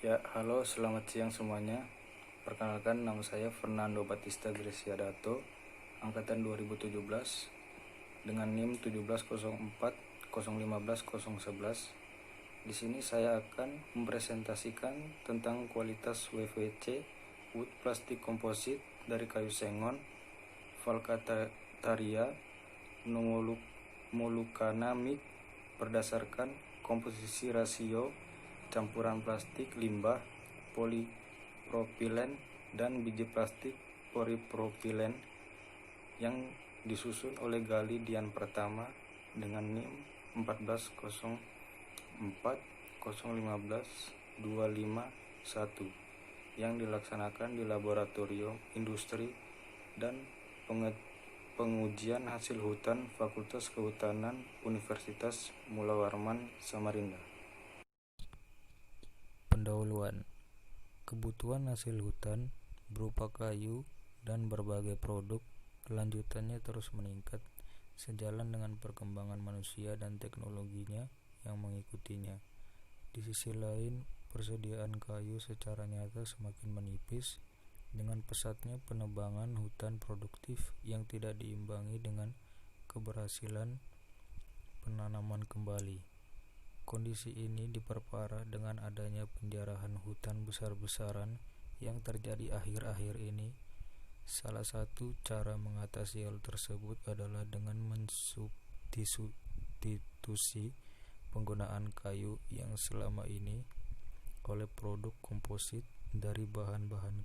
Ya, halo, selamat siang semuanya. Perkenalkan, nama saya Fernando Batista Gresiadato, angkatan 2017, dengan NIM 17040150011. Di sini saya akan mempresentasikan tentang kualitas WPC wood plastik komposit dari kayu sengon, Valcataria molucana mic berdasarkan komposisi rasio campuran plastik limbah polipropilen dan biji plastik polipropilen yang disusun oleh Gali Dian Pertama dengan NIM 1404015-251 yang dilaksanakan di Laboratorium Industri dan Pengujian Hasil Hutan Fakultas Kehutanan Universitas Mula Warman Samarinda. Pendahuluan. Kebutuhan hasil hutan berupa kayu dan berbagai produk kelanjutannya terus meningkat sejalan dengan perkembangan manusia dan teknologinya yang mengikutinya. Di sisi lain, persediaan kayu secara nyata semakin menipis dengan pesatnya penebangan hutan produktif yang tidak diimbangi dengan keberhasilan penanaman kembali. Kondisi ini diperparah dengan adanya penjarahan hutan besar-besaran yang terjadi akhir-akhir ini. Salah satu cara mengatasi hal tersebut adalah dengan mensubstitusi penggunaan kayu yang selama ini oleh produk komposit dari bahan-bahan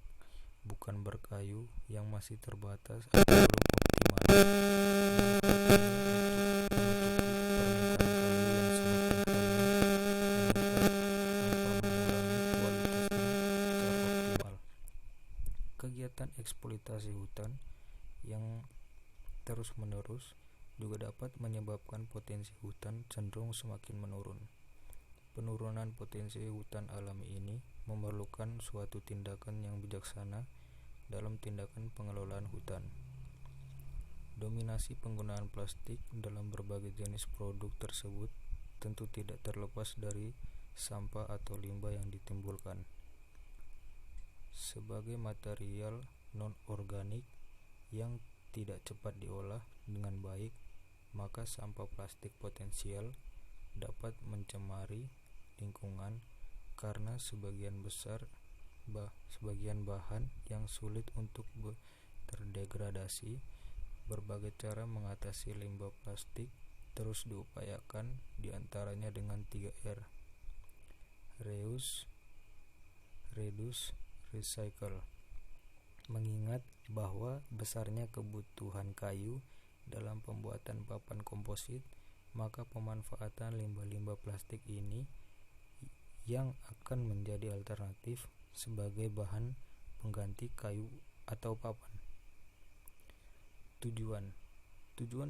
bukan berkayu yang masih terbatas atau belum optimal. Kegiatan eksploitasi hutan yang terus-menerus juga dapat menyebabkan potensi hutan cenderung semakin menurun. Penurunan potensi hutan alami ini memerlukan suatu tindakan yang bijaksana dalam tindakan pengelolaan hutan. Dominasi penggunaan plastik dalam berbagai jenis produk tersebut tentu tidak terlepas dari sampah atau limbah yang ditimbulkan. Sebagai material non-organik yang tidak cepat diolah dengan baik, maka sampah plastik potensial dapat mencemari lingkungan karena sebagian bahan yang sulit untuk terdegradasi. Berbagai cara mengatasi limbah plastik terus diupayakan, diantaranya dengan 3R: reuse, reduce, recycle. Mengingat bahwa besarnya kebutuhan kayu dalam pembuatan papan komposit, maka pemanfaatan limbah-limbah plastik ini yang akan menjadi alternatif sebagai bahan pengganti kayu atau papan. Tujuan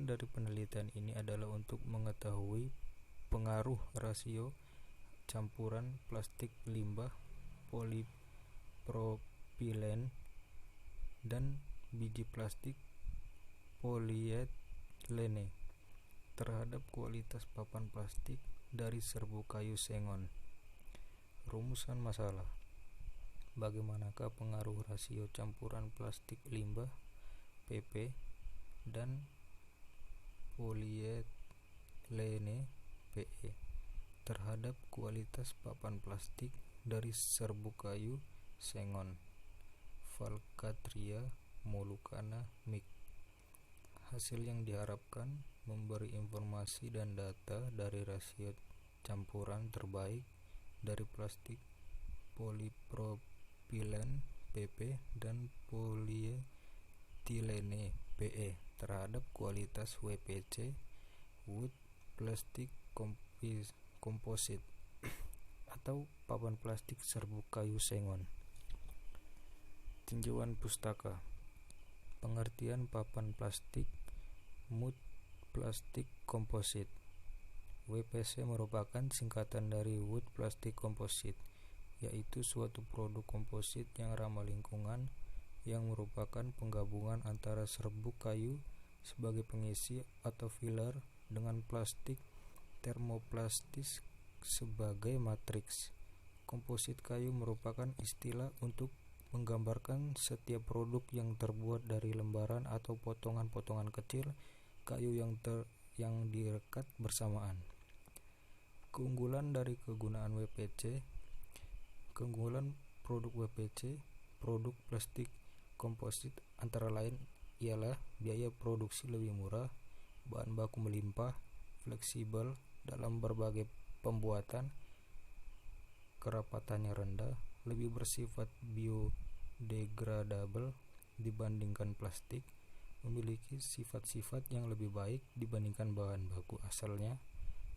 dari penelitian ini adalah untuk mengetahui pengaruh rasio campuran plastik limbah polipropilen dan biji plastik polietilene terhadap kualitas papan plastik dari serbuk kayu sengon. Rumusan masalah: bagaimanakah pengaruh rasio campuran plastik limbah PP dan polietilene PE terhadap kualitas papan plastik dari serbuk kayu sengon Valcataria molucana mic. Hasil yang diharapkan memberi informasi dan data dari rasio campuran terbaik dari plastik polipropilen PP dan polietilene PE terhadap kualitas WPC wood plastic composite atau papan plastik serbuk kayu sengon. Tinjauan pustaka. Pengertian papan plastik wood plastic composite. WPC merupakan singkatan dari wood plastic composite, yaitu suatu produk komposit yang ramah lingkungan yang merupakan penggabungan antara serbuk kayu sebagai pengisi atau filler dengan plastik termoplastis sebagai matriks. Komposit kayu merupakan istilah untuk menggambarkan setiap produk yang terbuat dari lembaran atau potongan-potongan kecil kayu yang direkat bersamaan. Keunggulan dari kegunaan WPC. Keunggulan produk WPC, produk plastik komposit, antara lain ialah biaya produksi lebih murah, bahan baku melimpah, fleksibel dalam berbagai pembuatan, kerapatannya rendah, lebih bersifat biodegradable dibandingkan plastik, memiliki sifat-sifat yang lebih baik dibandingkan bahan baku asalnya,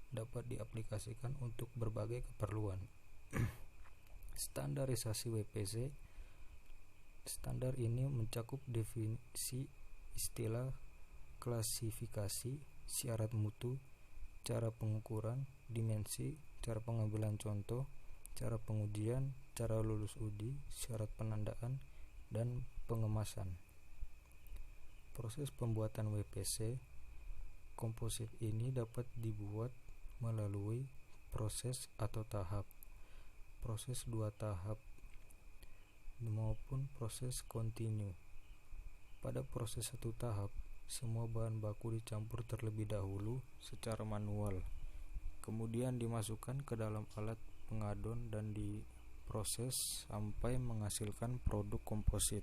dapat diaplikasikan untuk berbagai keperluan. Standarisasi WPC. Standar ini mencakup definisi istilah, klasifikasi, syarat mutu, cara pengukuran, dimensi, cara pengambilan contoh, cara pengujian, cara lulus uji, syarat penandaan, dan pengemasan. Proses pembuatan WPC komposit ini dapat dibuat melalui proses atau tahap, proses 2 tahap, maupun proses kontinu. Pada proses 1 tahap, semua bahan baku dicampur terlebih dahulu secara manual, kemudian dimasukkan ke dalam alat pengadon dan diproses sampai menghasilkan produk komposit.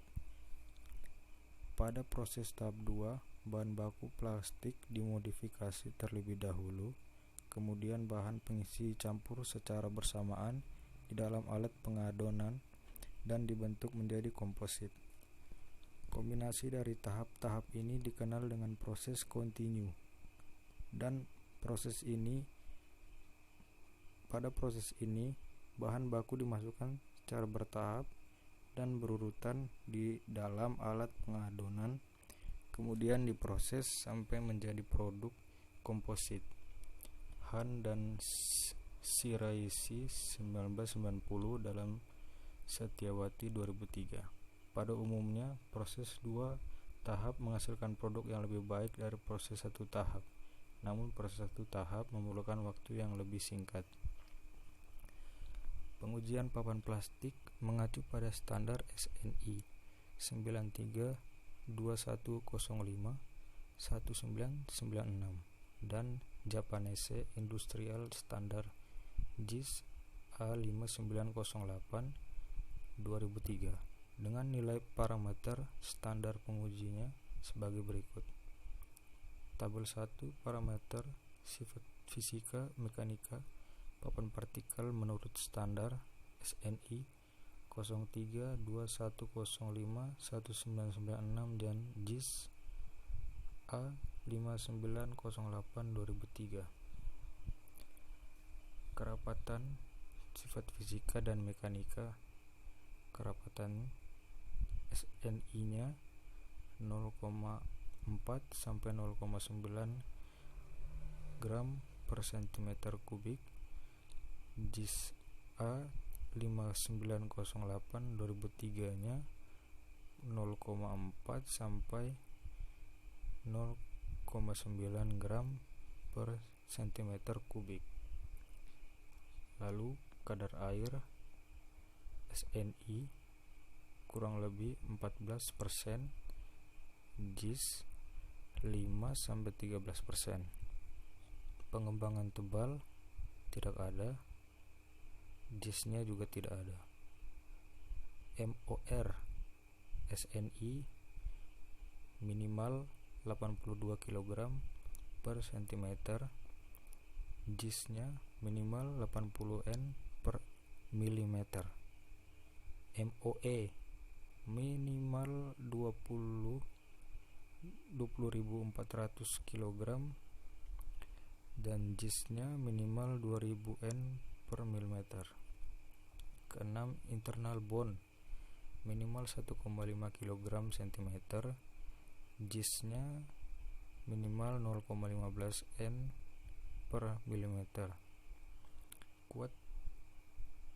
Pada proses tahap 2, bahan baku plastik dimodifikasi terlebih dahulu, kemudian bahan pengisi dicampur secara bersamaan di dalam alat pengadonan dan dibentuk menjadi komposit. Kombinasi dari tahap-tahap ini dikenal dengan proses kontinu. Dan pada proses ini bahan baku dimasukkan secara bertahap dan berurutan di dalam alat pengadonan, kemudian diproses sampai menjadi produk komposit. Han dan Shiraishi 1990 dalam Setiawati 2003. Pada umumnya, proses 2 tahap menghasilkan produk yang lebih baik dari proses 1 tahap. Namun proses 1 tahap memerlukan waktu yang lebih singkat. Pengujian papan plastik mengacu pada standar SNI 93-2105-1996 dan Japanese Industrial Standard JIS A5908-2003 dengan nilai parameter standar pengujinya sebagai berikut. Tabel 1 parameter sifat fisika mekanika papan partikel menurut standar SNI 03-2105-1996 dan JIS A5908-2003. Kerapatan sifat fisika dan mekanika. Kerapatan SNI-nya 0,4 sampai 0,9 gram per cm kubik. JIS A5908-2003-nya 0,4 sampai 0,9 gram per cm kubik. Lalu kadar air SNI kurang lebih 14%, JIS 5-13%. Pengembangan tebal tidak ada, JIS-nya juga tidak ada. MOR SNI minimal 82 kg per cm, JIS-nya minimal 80 N per mm. MOE minimal 20.400 kg dan JIS-nya minimal 2000 N per mm. Keenam, internal bond minimal 1,5 kg cm, JIS-nya minimal 0,15 N per mm. Kuat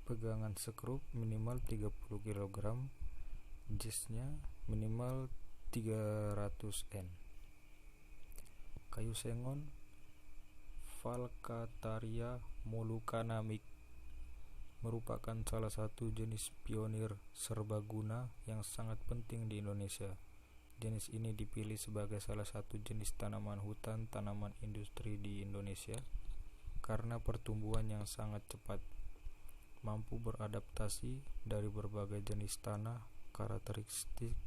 pegangan skrup minimal 30 kg, JIS-nya minimal 300 N. Kayu sengon Valcataria molucana Mic. merupakan salah satu jenis pionir serbaguna yang sangat penting di Indonesia. Jenis ini dipilih sebagai salah satu jenis tanaman hutan tanaman industri di Indonesia karena pertumbuhan yang sangat cepat, mampu beradaptasi dari berbagai jenis tanah, karakteristik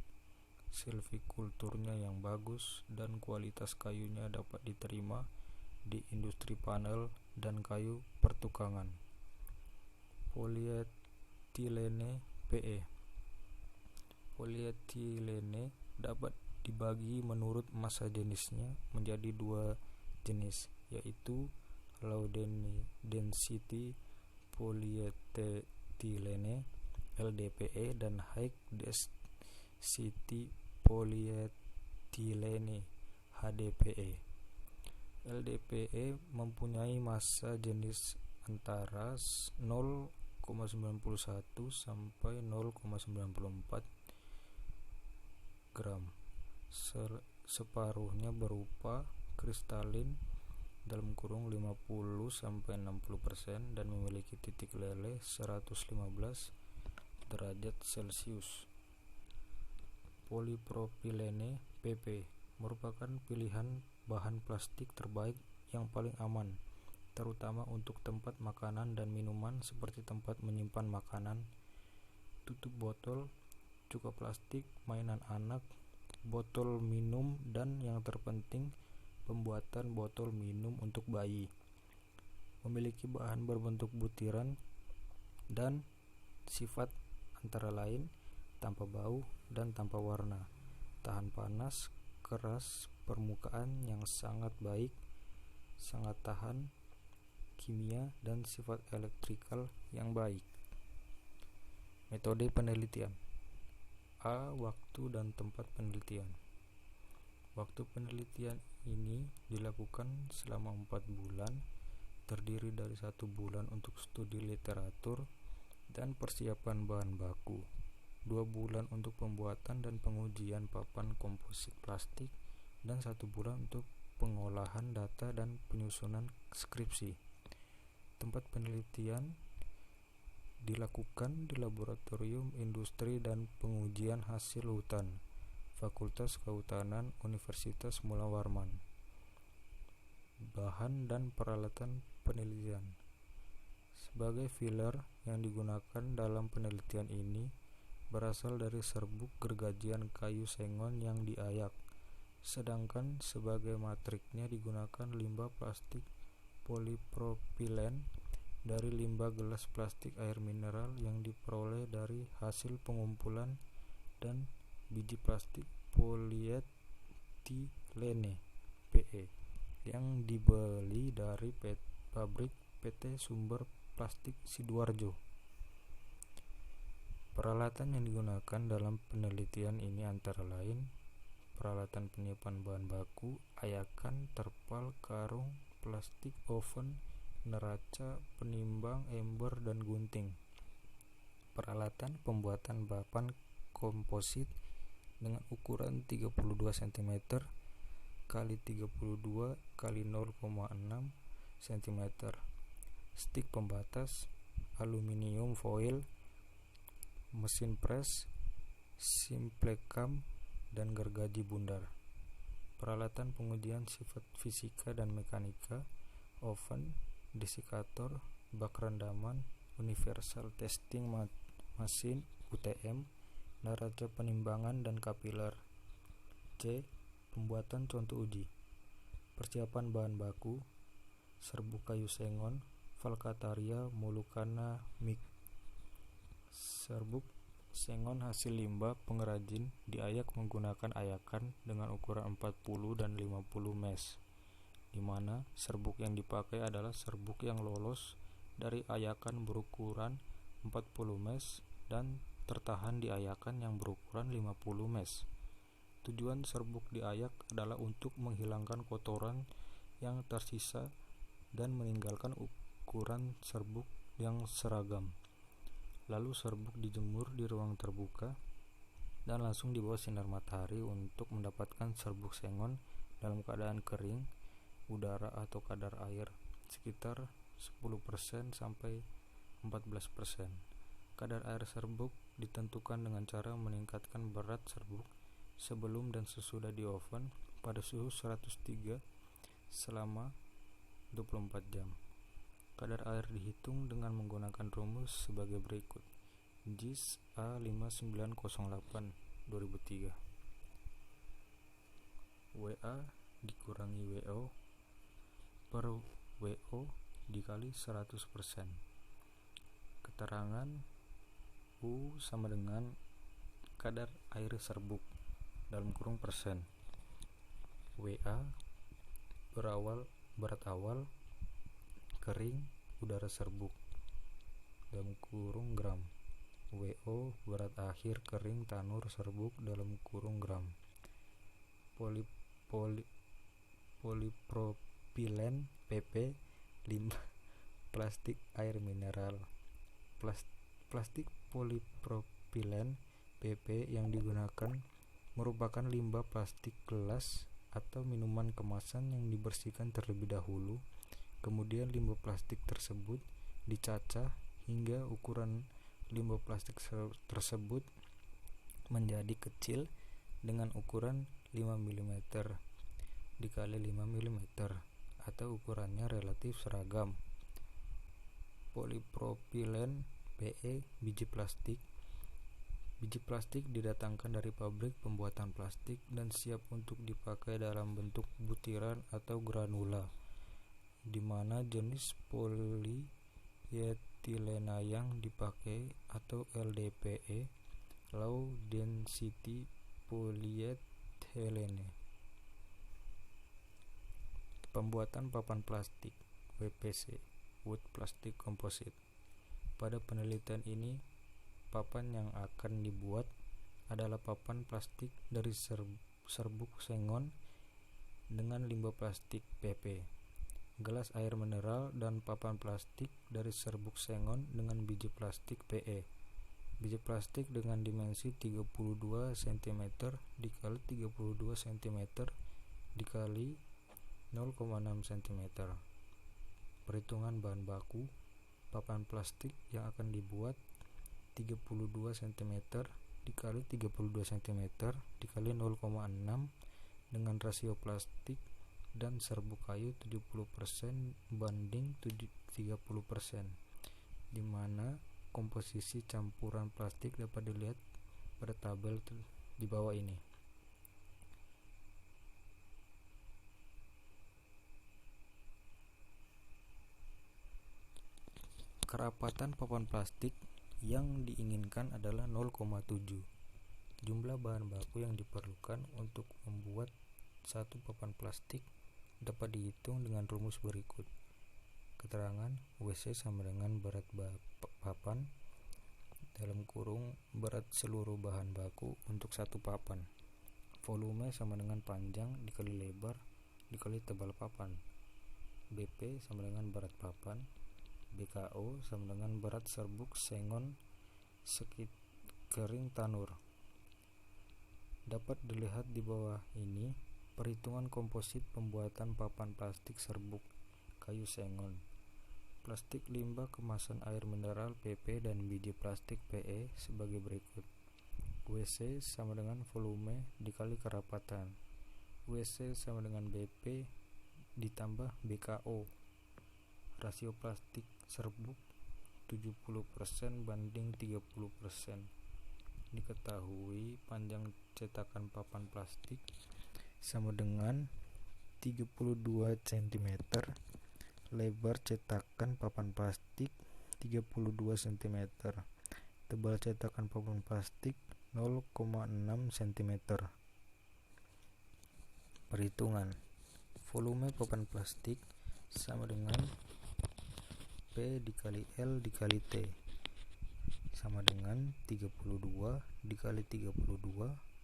silvikulturnya yang bagus, dan kualitas kayunya dapat diterima di industri panel dan kayu pertukangan. Polietilene PE. Polietilene dapat dibagi menurut massa jenisnya menjadi dua jenis, yaitu low density polietilene LDPE dan high density polietilene HDPE. LDPE mempunyai massa jenis antara 0,91 sampai 0,94 gram. Separuhnya berupa kristalin (50 sampai 60% dan memiliki titik leleh 115 derajat Celcius. Polipropilene PP merupakan pilihan bahan plastik terbaik yang paling aman, terutama untuk tempat makanan dan minuman seperti tempat menyimpan makanan, tutup botol, cuka plastik, mainan anak, botol minum, dan yang terpenting, pembuatan botol minum untuk bayi. Memiliki bahan berbentuk butiran dan sifat antara lain tanpa bau dan tanpa warna, tahan panas, keras permukaan yang sangat baik, sangat tahan kimia, dan sifat elektrikal yang baik. Metode penelitian. A. Waktu dan tempat penelitian. Waktu penelitian ini dilakukan selama 4 bulan, terdiri dari 1 bulan untuk studi literatur dan persiapan bahan baku, 2 bulan untuk pembuatan dan pengujian papan komposit plastik, dan 1 bulan untuk pengolahan data dan penyusunan skripsi. Tempat penelitian dilakukan di Laboratorium Industri dan Pengujian Hasil Hutan, Fakultas Kehutanan Universitas Mula Warman. Bahan dan peralatan penelitian. Sebagai filler yang digunakan dalam penelitian ini berasal dari serbuk gergajian kayu sengon yang diayak, sedangkan sebagai matriknya digunakan limbah plastik polipropilen dari limbah gelas plastik air mineral yang diperoleh dari hasil pengumpulan, dan biji plastik polietilene PE yang dibeli dari pabrik PT Sumber Plastik Sidoarjo. Peralatan yang digunakan dalam penelitian ini antara lain peralatan penyimpanan bahan baku, ayakan, terpal, karung, plastik, oven, neraca, penimbang, ember, dan gunting. Peralatan pembuatan papan komposit dengan ukuran 32 cm kali 32 kali 0,6 cm, stik pembatas, aluminium foil, mesin pres, simplekam, dan gergaji bundar. Peralatan pengujian sifat fisika dan mekanika, oven, desikator, bak rendaman, universal testing machine UTM, neraca penimbangan dan kapiler. C. Pembuatan contoh uji. Persiapan bahan baku, serbuk kayu sengon, Valcataria molucana miq. Serbuk sengon hasil limbah pengrajin diayak menggunakan ayakan dengan ukuran 40 dan 50 mes, di mana serbuk yang dipakai adalah serbuk yang lolos dari ayakan berukuran 40 mes dan tertahan di ayakan yang berukuran 50 mes. Tujuan serbuk diayak adalah untuk menghilangkan kotoran yang tersisa dan meninggalkan ukuran serbuk yang seragam. Lalu serbuk dijemur di ruang terbuka dan langsung di bawah sinar matahari untuk mendapatkan serbuk sengon dalam keadaan kering, udara atau kadar air sekitar 10% sampai 14%. Kadar air serbuk ditentukan dengan cara meningkatkan berat serbuk sebelum dan sesudah di oven pada suhu 103 selama 24 jam. Kadar air dihitung dengan menggunakan rumus sebagai berikut. JIS A5908 2003. WA dikurangi WO per WO dikali 100%. Keterangan U sama dengan kadar air serbuk dalam kurung persen. WA berat awal kering udara serbuk dalam kurung gram. WO berat akhir kering tanur serbuk dalam kurung gram. Polipropilen PP limbah plastik air mineral. Plastik polipropilen PP yang digunakan merupakan limbah plastik gelas atau minuman kemasan yang dibersihkan terlebih dahulu. Kemudian limbah plastik tersebut dicacah hingga ukuran limbah plastik tersebut menjadi kecil dengan ukuran 5 mm dikali 5 mm atau ukurannya relatif seragam. Polipropilen PE biji plastik. Biji plastik didatangkan dari pabrik pembuatan plastik dan siap untuk dipakai dalam bentuk butiran atau granula, di mana jenis polyetilena yang dipakai atau LDPE, low density polyethylene. Pembuatan papan plastik WPC, wood plastic composite. Pada penelitian ini, papan yang akan dibuat adalah papan plastik dari serbuk sengon dengan limbah plastik PP, gelas air mineral, dan papan plastik dari serbuk sengon dengan biji plastik PE. Biji plastik dengan dimensi 32 cm dikali 32 cm dikali 0,6 cm. Perhitungan bahan baku papan plastik yang akan dibuat 32 cm dikali 32 cm dikali 0,6 dengan rasio plastik dan serbuk kayu 70% banding 30%, di mana komposisi campuran plastik dapat dilihat pada tabel di bawah ini. Kerapatan papan plastik yang diinginkan adalah 0,7. Jumlah bahan baku yang diperlukan untuk membuat satu papan plastik dapat dihitung dengan rumus berikut. Keterangan WC sama dengan berat papan dalam kurung berat seluruh bahan baku untuk satu papan. Volume sama dengan panjang dikali lebar dikali tebal papan. BP sama dengan berat papan. BKO sama dengan berat serbuk sengon kering tanur. Dapat dilihat di bawah ini perhitungan komposit pembuatan papan plastik serbuk kayu sengon. Plastik limbah kemasan air mineral PP dan biji plastik PE sebagai berikut. WC sama dengan volume dikali kerapatan. WC sama dengan BP ditambah BKO. Rasio plastik serbuk 70% banding 30%. Diketahui panjang cetakan papan plastik sama dengan 32 cm, lebar cetakan papan plastik 32 cm, tebal cetakan papan plastik 0,6 cm. Perhitungan volume papan plastik sama dengan P dikali L dikali T sama dengan 32 dikali 32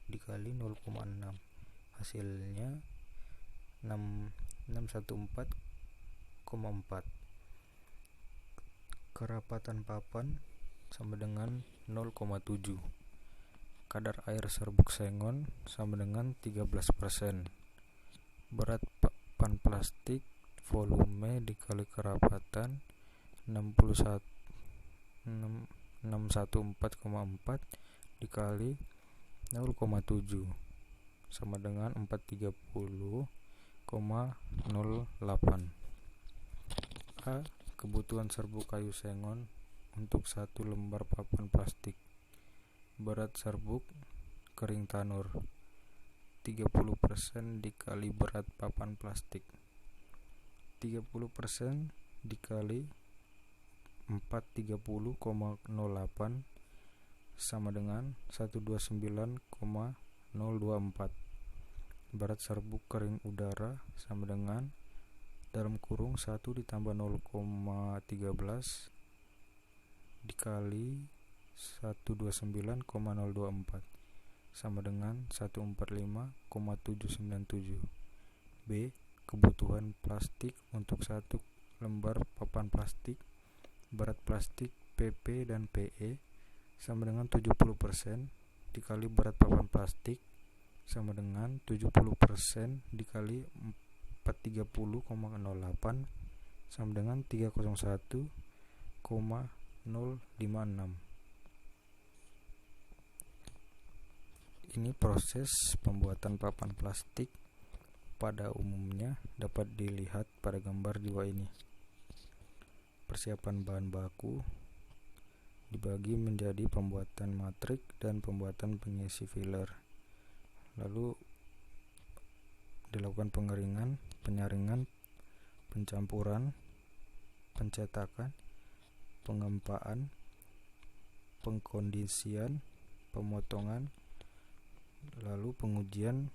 dikali 0,6, hasilnya 614,4. Kerapatan papan sama dengan 0,7. Kadar air serbuk sengon sama dengan 13%. Berat papan plastik volume dikali kerapatan 61 614,4 dikali 0,7 sama dengan 430,08. A. Kebutuhan serbuk kayu sengon untuk 1 lembar papan plastik. Berat serbuk kering tanur 30% dikali berat papan plastik. 30% dikali 430,08 sama dengan 129,024. Berat serbuk kering udara sama dengan dalam kurung 1 ditambah 0,13 dikali 129,024 sama dengan 145,797. B. Kebutuhan plastik untuk 1 lembar papan plastik. Berat plastik PP dan PE sama dengan 70% dikali berat papan plastik sama dengan 70% dikali 430,08 sama dengan 301,056. Ini proses pembuatan papan plastik pada umumnya dapat dilihat pada gambar di bawah ini. Persiapan bahan baku dibagi menjadi pembuatan matrik dan pembuatan pengisi filler. Lalu dilakukan pengeringan, penyaringan, pencampuran, pencetakan, pengempaan, pengkondisian, pemotongan, lalu pengujian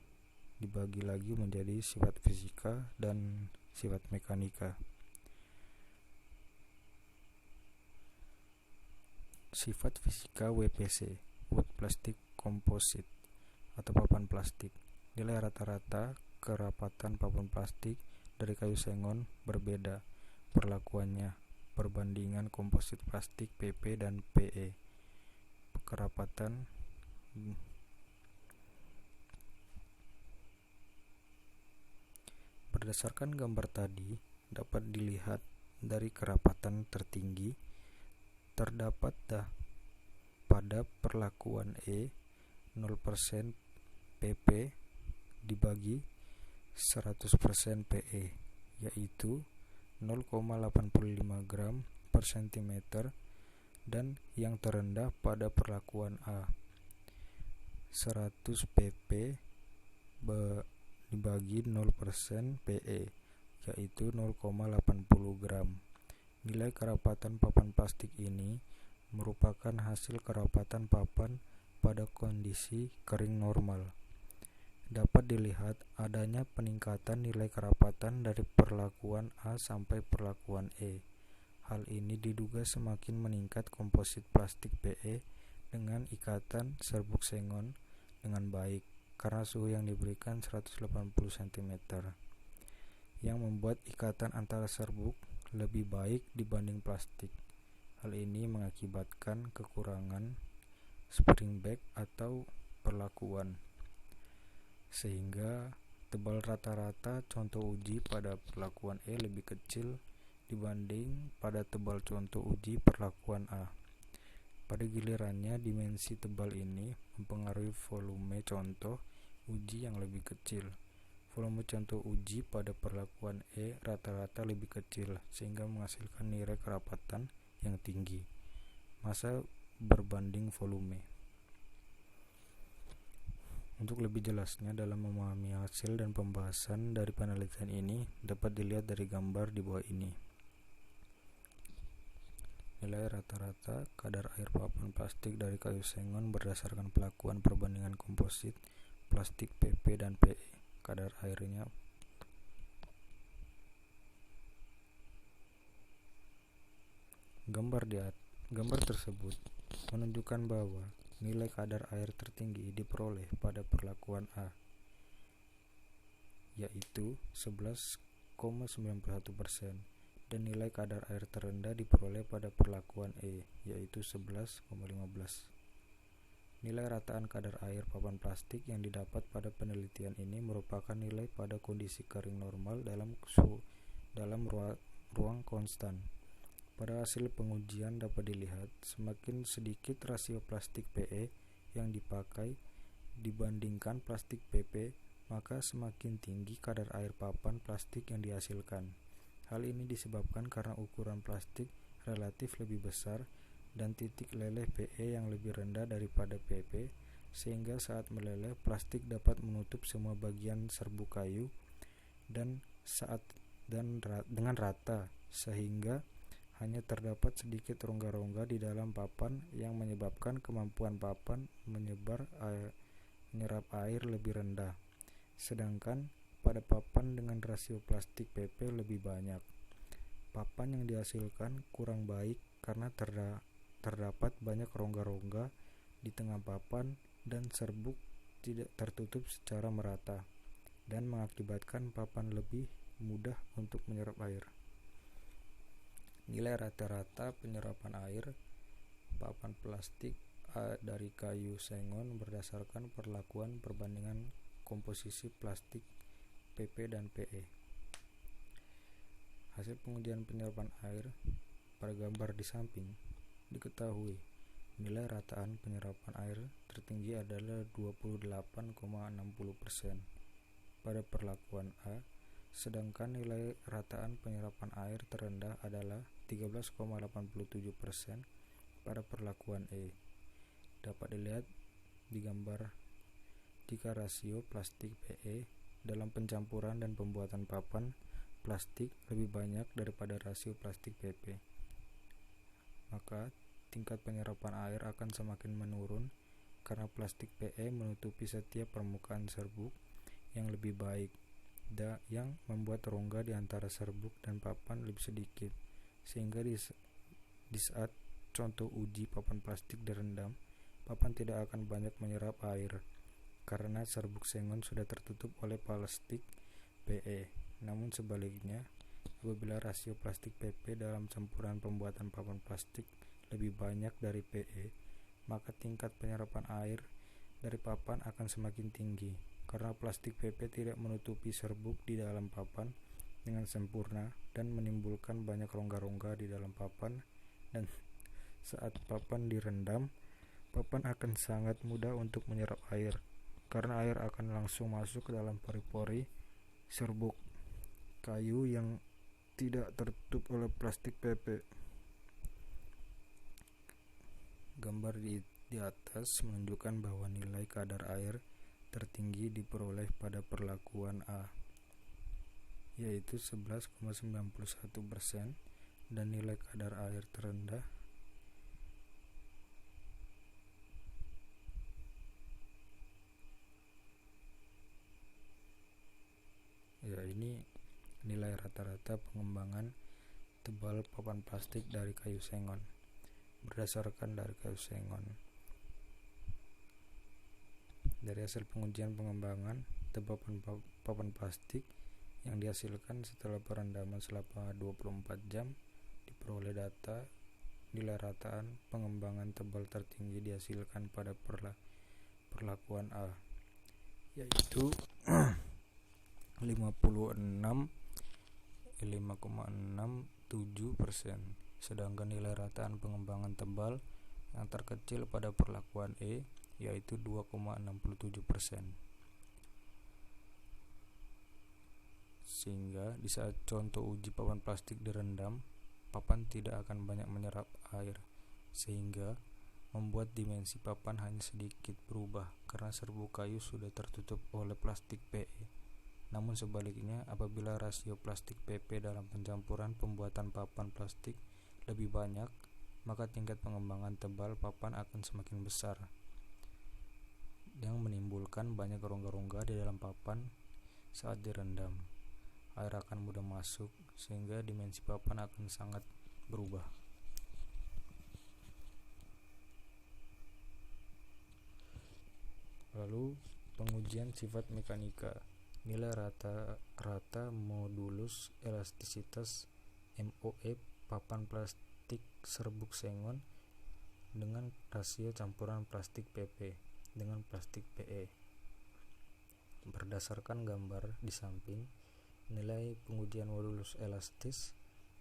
dibagi lagi menjadi sifat fisika dan sifat mekanika. Sifat fisika WPC, Wood Plastic Composite atau papan plastik. Nilai rata-rata kerapatan papan plastik dari kayu sengon berbeda perlakuannya perbandingan komposit plastik PP dan PE. Kerapatan berdasarkan gambar tadi dapat dilihat dari kerapatan tertinggi terdapat pada perlakuan E 0% PP dibagi 100% PE, yaitu 0,85 gram per cm, dan yang terendah pada perlakuan A 100 PP dibagi 0% PE, yaitu 0,80 gram. Nilai kerapatan papan plastik ini merupakan hasil kerapatan papan pada kondisi kering normal. Dapat dilihat adanya peningkatan nilai kerapatan dari perlakuan A sampai perlakuan E. Hal ini diduga semakin meningkat komposit plastik PE dengan ikatan serbuk sengon dengan baik karena suhu yang diberikan 180 cm, yang membuat ikatan antara serbuk lebih baik dibanding plastik. Hal ini mengakibatkan kekurangan spring back atau perlakuan, sehingga tebal rata-rata contoh uji pada perlakuan E lebih kecil dibanding pada tebal contoh uji perlakuan A. Pada gilirannya, dimensi tebal ini mempengaruhi volume contoh uji yang lebih kecil. Volume contoh uji pada perlakuan E rata-rata lebih kecil, sehingga menghasilkan nilai kerapatan yang tinggi. Massa berbanding volume. Untuk lebih jelasnya dalam memahami hasil dan pembahasan dari penelitian ini dapat dilihat dari gambar di bawah ini. Nilai rata-rata kadar air papan plastik dari kayu sengon berdasarkan pelakuan perbandingan komposit plastik PP dan PE. Kadar airnya gambar tersebut menunjukkan bahwa nilai kadar air tertinggi diperoleh pada perlakuan A, yaitu 11,91%, dan nilai kadar air terendah diperoleh pada perlakuan E, yaitu 11,15%. Nilai rataan kadar air papan plastik yang didapat pada penelitian ini merupakan nilai pada kondisi kering normal dalam ruang konstan. Pada hasil pengujian dapat dilihat semakin sedikit rasio plastik PE yang dipakai dibandingkan plastik PP, maka semakin tinggi kadar air papan plastik yang dihasilkan. Hal ini disebabkan karena ukuran plastik relatif lebih besar dan titik leleh PE yang lebih rendah daripada PP, sehingga saat meleleh plastik dapat menutup semua bagian serbuk kayu dengan rata, sehingga hanya terdapat sedikit rongga-rongga di dalam papan yang menyebabkan kemampuan papan menyerap air lebih rendah. Sedangkan pada papan dengan rasio plastik PP lebih banyak, papan yang dihasilkan kurang baik karena terdapat banyak rongga-rongga di tengah papan dan serbuk tidak tertutup secara merata dan mengakibatkan papan lebih mudah untuk menyerap air. Nilai rata-rata penyerapan air papan plastik A dari kayu sengon berdasarkan perlakuan perbandingan komposisi plastik PP dan PE. Hasil pengujian penyerapan air pada gambar di samping diketahui nilai rataan penyerapan air tertinggi adalah 28,60% pada perlakuan A, sedangkan nilai rataan penyerapan air terendah adalah 13,87% pada perlakuan E. Dapat dilihat di gambar jika rasio plastik PE dalam pencampuran dan pembuatan papan plastik lebih banyak daripada rasio plastik PP, maka tingkat penyerapan air akan semakin menurun karena plastik PE menutupi setiap permukaan serbuk yang lebih baik yang membuat rongga di antara serbuk dan papan lebih sedikit, sehingga di saat contoh uji papan plastik direndam, papan tidak akan banyak menyerap air karena serbuk sengon sudah tertutup oleh plastik PE. Namun sebaliknya, apabila rasio plastik PP dalam campuran pembuatan papan plastik lebih banyak dari PE, maka tingkat penyerapan air dari papan akan semakin tinggi karena plastik PP tidak menutupi serbuk di dalam papan dengan sempurna dan menimbulkan banyak rongga-rongga di dalam papan, dan saat papan direndam, papan akan sangat mudah untuk menyerap air karena air akan langsung masuk ke dalam pori-pori serbuk kayu yang tidak tertutup oleh plastik PP. Gambar di atas menunjukkan bahwa nilai kadar air tertinggi diperoleh pada perlakuan A, yaitu 11,91%, dan nilai kadar air terendah ini nilai rata-rata pengembangan tebal papan plastik dari kayu sengon berdasarkan dari kayu sengon. Dari hasil pengujian pengembangan tebal papan plastik yang dihasilkan setelah perendaman selama 24 jam, diperoleh data nilai rataan pengembangan tebal tertinggi dihasilkan pada perlakuan A, yaitu 5,67%, sedangkan nilai rataan pengembangan tebal yang terkecil pada perlakuan E yaitu 2,67%. Sehingga di saat contoh uji papan plastik direndam, papan tidak akan banyak menyerap air, sehingga membuat dimensi papan hanya sedikit berubah karena serbuk kayu sudah tertutup oleh plastik PE. Namun sebaliknya, apabila rasio plastik PP dalam pencampuran pembuatan papan plastik lebih banyak, maka tingkat pengembangan tebal papan akan semakin besar, yang menimbulkan banyak rongga-rongga di dalam papan saat direndam. Air akan mudah masuk, sehingga dimensi papan akan sangat berubah. Lalu, pengujian sifat mekanika. Nilai rata modulus elastisitas MOE papan plastik serbuk sengon dengan rasio campuran plastik PP dengan plastik PE. Berdasarkan gambar di samping, nilai pengujian modulus elastis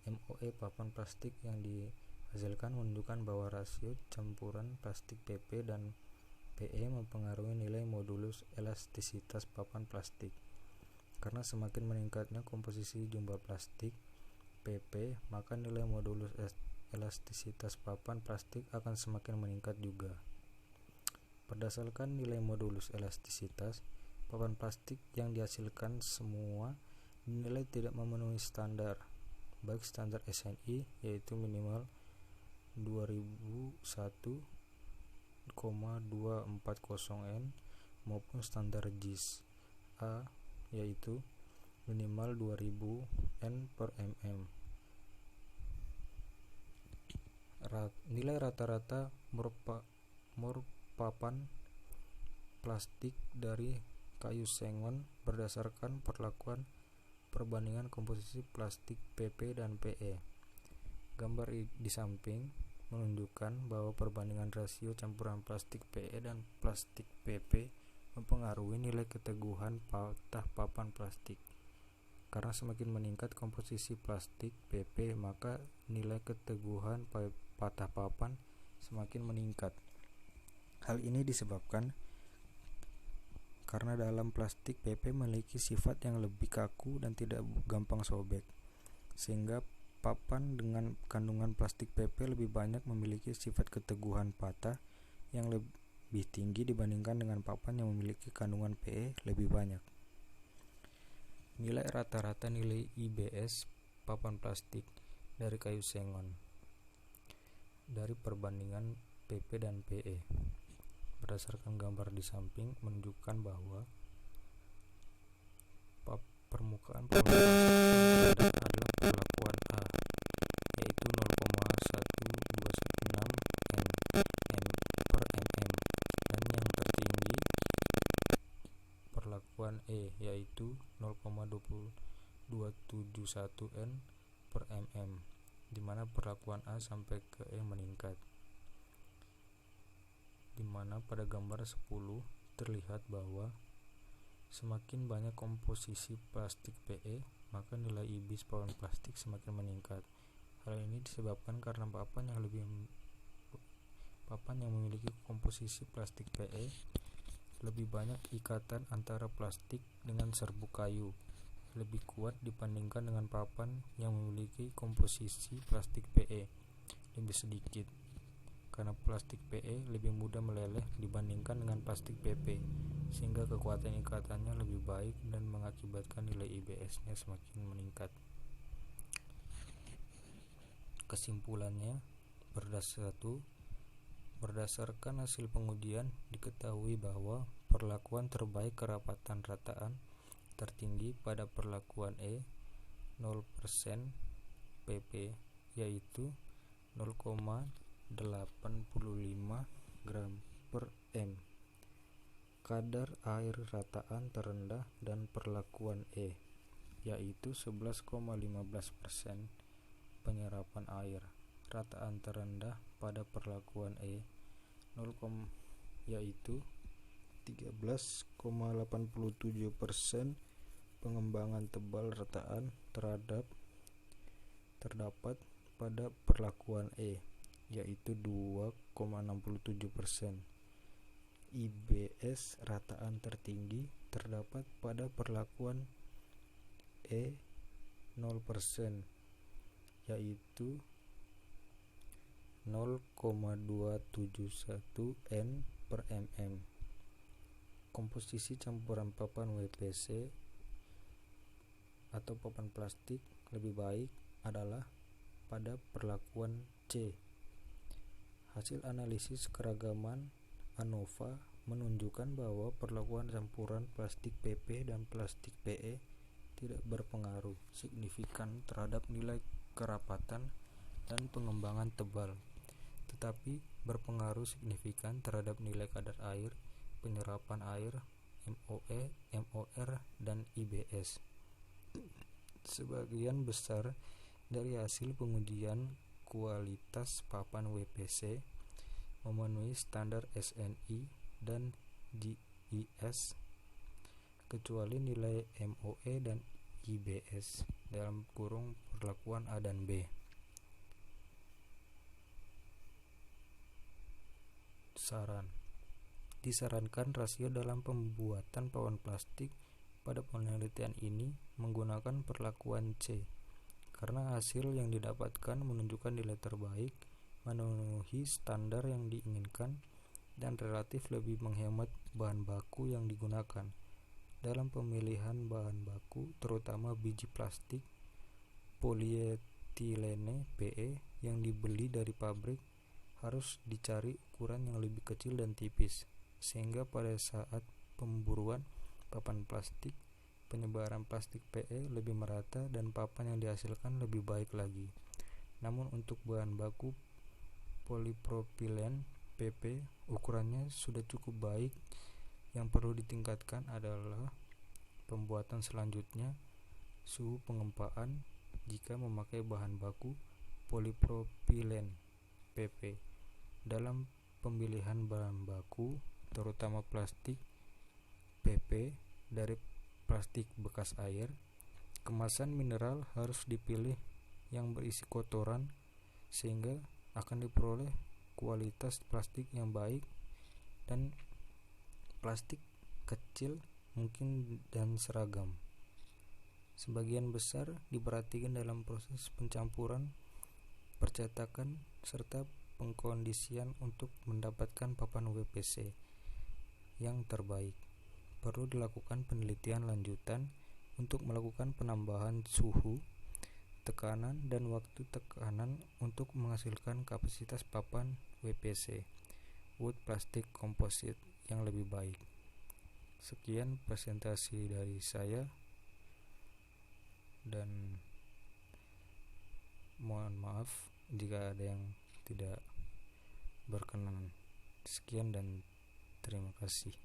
MOE papan plastik yang dihasilkan menunjukkan bahwa rasio campuran plastik PP dan PE mempengaruhi nilai modulus elastisitas papan plastik. Karena semakin meningkatnya komposisi jumlah plastik PP, maka nilai modulus elastisitas papan plastik akan semakin meningkat juga. Berdasarkan nilai modulus elastisitas, papan plastik yang dihasilkan semua dinilai tidak memenuhi standar, baik standar SNI yaitu minimal 2001,240N maupun standar JIS A yaitu minimal 2000 N per mm. Nilai rata-rata mur papan plastik dari kayu sengon berdasarkan perlakuan perbandingan komposisi plastik PP dan PE. Gambar di samping menunjukkan bahwa perbandingan rasio campuran plastik PE dan plastik PP mempengaruhi nilai keteguhan patah papan plastik. Karena semakin meningkat komposisi plastik PP, maka nilai keteguhan patah papan semakin meningkat. Hal ini disebabkan karena dalam plastik PP memiliki sifat yang lebih kaku dan tidak gampang sobek, sehingga papan dengan kandungan plastik PP lebih banyak memiliki sifat keteguhan patah yang lebih tinggi dibandingkan dengan papan yang memiliki kandungan PE lebih banyak. Nilai rata-rata nilai IBS papan plastik dari kayu sengon dari perbandingan PP dan PE. Berdasarkan gambar di samping menunjukkan bahwa permukaan papan plastik adalah perlakuan A, yaitu 0,1216 N per mm, dan yang tertinggi perlakuan E, yaitu 0,271 N per mm, di mana perlakuan A sampai ke E meningkat. Di mana pada gambar 10 terlihat bahwa semakin banyak komposisi plastik PE, maka nilai IBIS papan plastik semakin meningkat. Hal ini disebabkan karena papan yang memiliki komposisi plastik PE lebih banyak ikatan antara plastik dengan serbuk kayu lebih kuat dibandingkan dengan papan yang memiliki komposisi plastik PE lebih sedikit. Karena plastik PE lebih mudah meleleh dibandingkan dengan plastik PP, sehingga kekuatan ikatannya lebih baik dan mengakibatkan nilai IBS-nya semakin meningkat. Kesimpulannya, berdasarkan hasil pengujian diketahui bahwa perlakuan terbaik kerapatan rataan tertinggi pada perlakuan E 0% PP yaitu 0,85 gram per m. Kadar air rataan terendah dan perlakuan E yaitu 11,15%. Penyerapan air rataan terendah pada perlakuan E 0, yaitu 13,87%. Pengembangan tebal rataan terdapat pada perlakuan E yaitu 2,67%. IBS rataan tertinggi terdapat pada perlakuan E 0% yaitu 0,271 N per mm. Komposisi campuran papan WPC atau papan plastik lebih baik adalah pada perlakuan C. Hasil analisis keragaman ANOVA menunjukkan bahwa perlakuan campuran plastik PP dan plastik PE tidak berpengaruh signifikan terhadap nilai kerapatan dan pengembangan tebal, tetapi berpengaruh signifikan terhadap nilai kadar air, penyerapan air, MOE, MOR, dan IBS. Sebagian besar dari hasil pengujian kualitas papan WPC memenuhi standar SNI dan JIS, kecuali nilai MOE dan IBS dalam kurung perlakuan A dan B. Saran: disarankan rasio dalam pembuatan papan plastik pada penelitian ini menggunakan perlakuan C karena hasil yang didapatkan menunjukkan nilai terbaik, memenuhi standar yang diinginkan, dan relatif lebih menghemat bahan baku yang digunakan. Dalam pemilihan bahan baku, terutama biji plastik polietilene PE yang dibeli dari pabrik, harus dicari ukuran yang lebih kecil dan tipis, sehingga pada saat pemburuan papan plastik, penyebaran plastik PE lebih merata dan papan yang dihasilkan lebih baik lagi. Namun untuk bahan baku polipropilen PP, ukurannya sudah cukup baik. Yang perlu ditingkatkan adalah pembuatan selanjutnya, suhu pengempaan jika memakai bahan baku polipropilen PP. Dalam pemilihan bahan baku, terutama plastik PP dari plastik bekas air, kemasan mineral harus dipilih yang berisi kotoran sehingga akan diperoleh kualitas plastik yang baik dan plastik kecil mungkin dan seragam. Sebagian besar diperhatikan dalam proses pencampuran, percetakan, serta pengkondisian untuk mendapatkan papan WPC yang terbaik. Perlu dilakukan penelitian lanjutan untuk melakukan penambahan suhu, tekanan, dan waktu tekanan untuk menghasilkan kapasitas papan WPC wood plastic composite yang lebih baik. Sekian presentasi dari saya, dan mohon maaf jika ada yang tidak berkenan. Sekian dan terima kasih.